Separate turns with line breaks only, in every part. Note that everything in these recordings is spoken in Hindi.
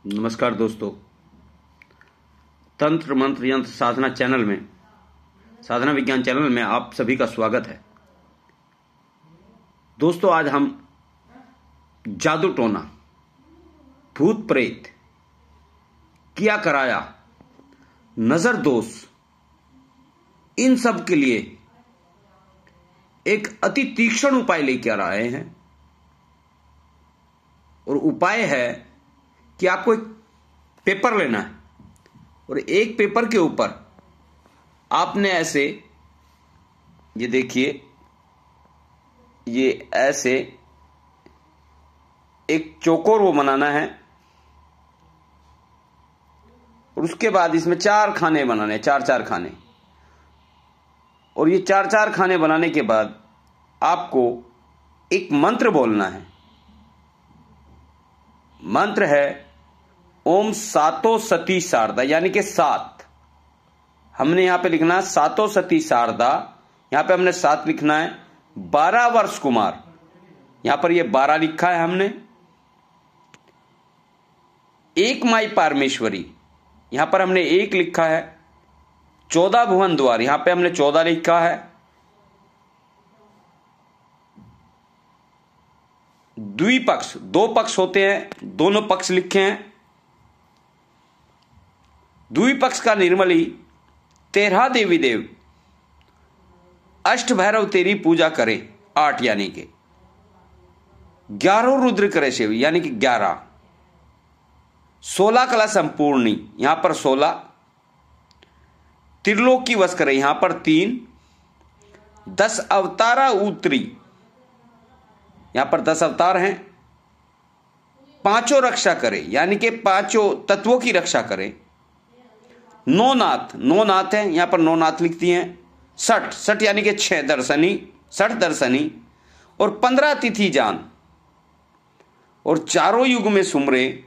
नमस्कार दोस्तों। तंत्र मंत्र यंत्र साधना चैनल में, साधना विज्ञान चैनल में आप सभी का स्वागत है। दोस्तों, आज हम जादू टोना, भूत प्रेत, किया कराया, नजर दोष, इन सब के लिए एक अति तीक्ष्ण उपाय लेकर आए हैं। और उपाय है कि आपको एक पेपर लेना है और एक पेपर के ऊपर आपने ऐसे, ये देखिए, ये ऐसे एक चौकोर वो बनाना है और उसके बाद इसमें 4 खाने बनाने हैं, 4-4 खाने। और ये 4-4 खाने बनाने के बाद आपको एक मंत्र बोलना है। मंत्र है ओम सातो सती शारदा, यानी कि 7। हमने यहां पे लिखना है सातो सती शारदा, यहां पे हमने 7 लिखना है। 12 वर्ष कुमार, यहां पर ये 12 लिखा है हमने। एक माई परमेश्वरी, यहां पर हमने 1 लिखा है। 14 भुवन द्वार, यहां पे हमने 14 लिखा है। द्विपक्ष, 2 पक्ष होते हैं, दोनों पक्ष लिखे हैं। द्विपक्ष का निर्मली, 13 देवी देव, अष्ट भैरव तेरी पूजा करे, 8 यानी कि 11 रुद्र करे शिव, यानी कि 11। 16 कला संपूर्णी, यहां पर 16। त्रिलोक की वश करे, यहां पर 3। 10 अवतारा उतरी, यहां पर 10 अवतार हैं। 5 रक्षा करे, यानी कि 5 तत्वों की रक्षा करे। 9 नाथ, 9 नाथ है, यहां पर 9 नाथ लिखती हैं। 60 यानी कि 6 दर्शनी, 60 दर्शनी। और 15 तिथि जान, और चारों युग में सुमरे,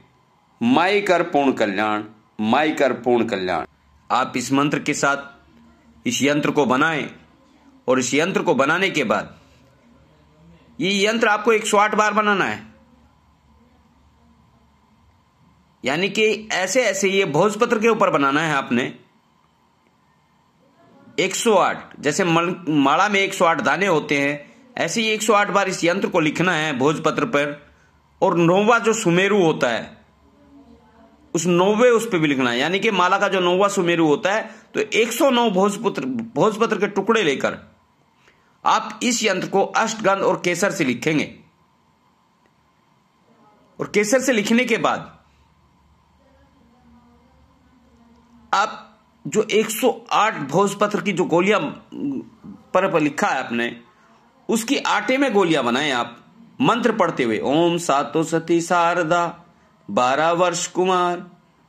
माई कर पूर्ण कल्याण, माई कर पूर्ण कल्याण। आप इस मंत्र के साथ इस यंत्र को बनाएं और इस यंत्र को बनाने के बाद ये यंत्र आपको 108 बार बनाना है। यानी कि ऐसे ऐसे ये भोजपत्र के ऊपर बनाना है आपने 108। जैसे माला में 108 दाने होते हैं, ऐसे ही 108 बार इस यंत्र को लिखना है भोजपत्र पर। और 9वां जो सुमेरु होता है, उस 9वें उस पर भी लिखना है। यानी कि माला का जो 9वां सुमेरु होता है, तो 109 भोजपत्र के टुकड़े लेकर आप इस यंत्र को अष्टगंध और केसर से लिखेंगे। और केसर से लिखने के बाद आप जो 108 भोजपत्र की जो गोलियां पर लिखा है आपने, उसकी आटे में गोलियां बनाएं आप, मंत्र पढ़ते हुए। ओम सातो सती शारदा, 12 वर्ष कुमार,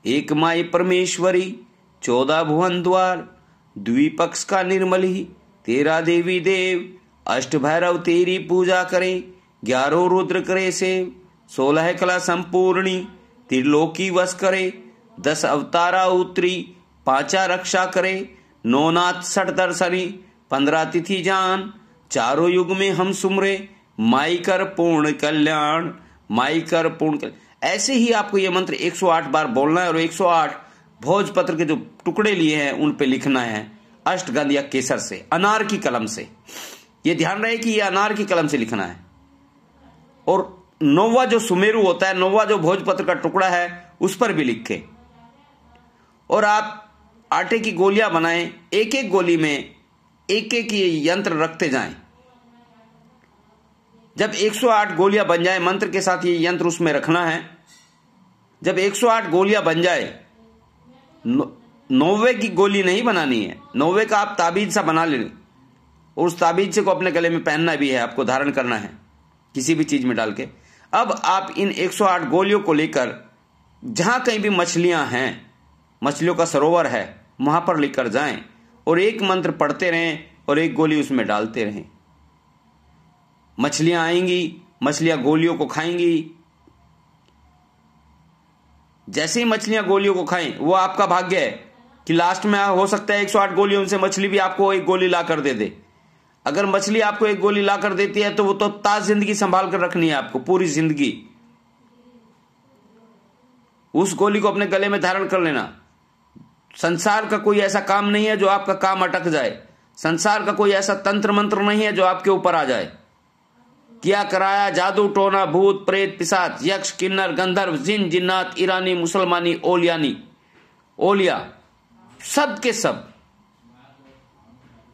एक माई परमेश्वरी, 14 भुवन द्वार, द्विपक्ष का निर्मली, 13 देवी देव, अष्ट भैरव तेरी पूजा करे, 11 रुद्र करे सेव, 16 कला संपूर्णी, त्रिलोकी वश करे, 10 अवतारा उतरी, 5 रक्षा करे, 9 नाथ 60 दर्शनी, 15 तिथि जान, चारों युग में हम सुमरे, माई कर पूर्ण कल्याण, माई कर पूर्ण कल्याण। ऐसे ही आपको यह मंत्र 108 बार बोलना है और 108 भोजपत्र के जो टुकड़े लिए हैं उन पे लिखना है अष्टगंध या केसर से, अनार की कलम से। यह ध्यान रहे कि यह अनार की कलम से लिखना है। और 9वां जो सुमेरु होता है, 9वां जो भोजपत्र का टुकड़ा है, उस पर भी लिखे। और आप आटे की गोलियां बनाएं, एक एक गोली में एक एक ये यंत्र रखते जाएं। जब 108 गोलियां बन जाए, मंत्र के साथ ये यंत्र उसमें रखना है। जब 108 गोलियां बन जाए, 9वें की गोली नहीं बनानी है, 9वें का आप ताबीज सा बना लें और उस ताबीज से को अपने गले में पहनना भी है, आपको धारण करना है किसी भी चीज में डाल के। अब आप इन 108 गोलियों को लेकर जहां कहीं भी मछलियां हैं, मछलियों का सरोवर है, वहां पर लेकर जाएं और एक मंत्र पढ़ते रहें और एक गोली उसमें डालते रहें। मछलियां आएंगी, मछलियां गोलियों को खाएंगी। जैसे ही मछलियां गोलियों को खाएं, वो आपका भाग्य है कि लास्ट में हो सकता है 108 गोलियों से मछली भी आपको एक गोली ला कर दे दे। अगर मछली आपको एक गोली ला कर देती है तो वो तो ताज जिंदगी संभाल कर रखनी है आपको, पूरी जिंदगी। उस गोली को अपने गले में धारण कर लेना। संसार का कोई ऐसा काम नहीं है जो आपका काम अटक जाए। संसार का कोई ऐसा तंत्र मंत्र नहीं है जो आपके ऊपर आ जाए। किया कराया जादू टोना भूत प्रेत पिशाच यक्ष किन्नर गंधर्व जिन जिन्नात ईरानी मुसलमानी ओलिया सब के सब,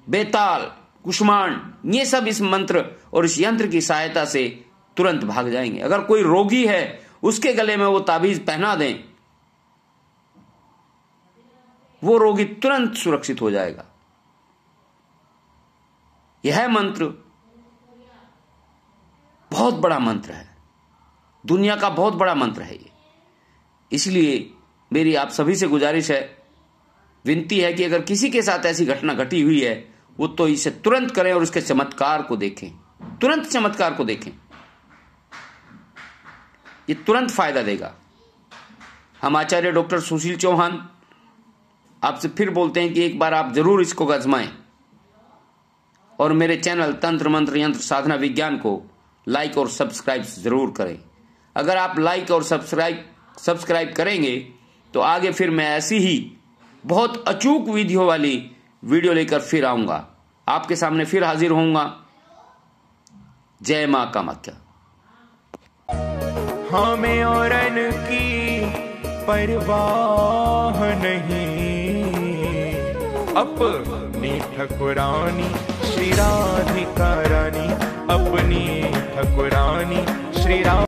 बेताल कुष्मांड, ये सब इस मंत्र और इस यंत्र की सहायता से तुरंत भाग जाएंगे। अगर कोई रोगी है उसके गले में वो ताबीज पहना दें, वो रोगी तुरंत सुरक्षित हो जाएगा। यह मंत्र बहुत बड़ा मंत्र है, दुनिया का बहुत बड़ा मंत्र है ये। इसलिए मेरी आप सभी से गुजारिश है, विनती है कि अगर किसी के साथ ऐसी घटना घटी हुई है वो तो इसे तुरंत करें और इसके चमत्कार को देखें, तुरंत चमत्कार को देखें। ये तुरंत फायदा देगा। हम आचार्य डॉक्टर सुशील चौहान आपसे फिर बोलते हैं कि एक बार आप जरूर इसको आजमाएं और मेरे चैनल तंत्र मंत्र यंत्र साधना विज्ञान को लाइक और सब्सक्राइब जरूर करें। अगर आप लाइक और सब्सक्राइब करेंगे तो आगे फिर मैं ऐसी ही बहुत अचूक विधियों वाली वीडियो लेकर फिर आऊंगा, आपके सामने फिर हाजिर होऊंगा। जय मां कामाख्या।
हमें औरन की परवाह नहीं, अपनी ठकुरानी श्री राधिका रानी, अपनी ठकुरानी श्री राधिका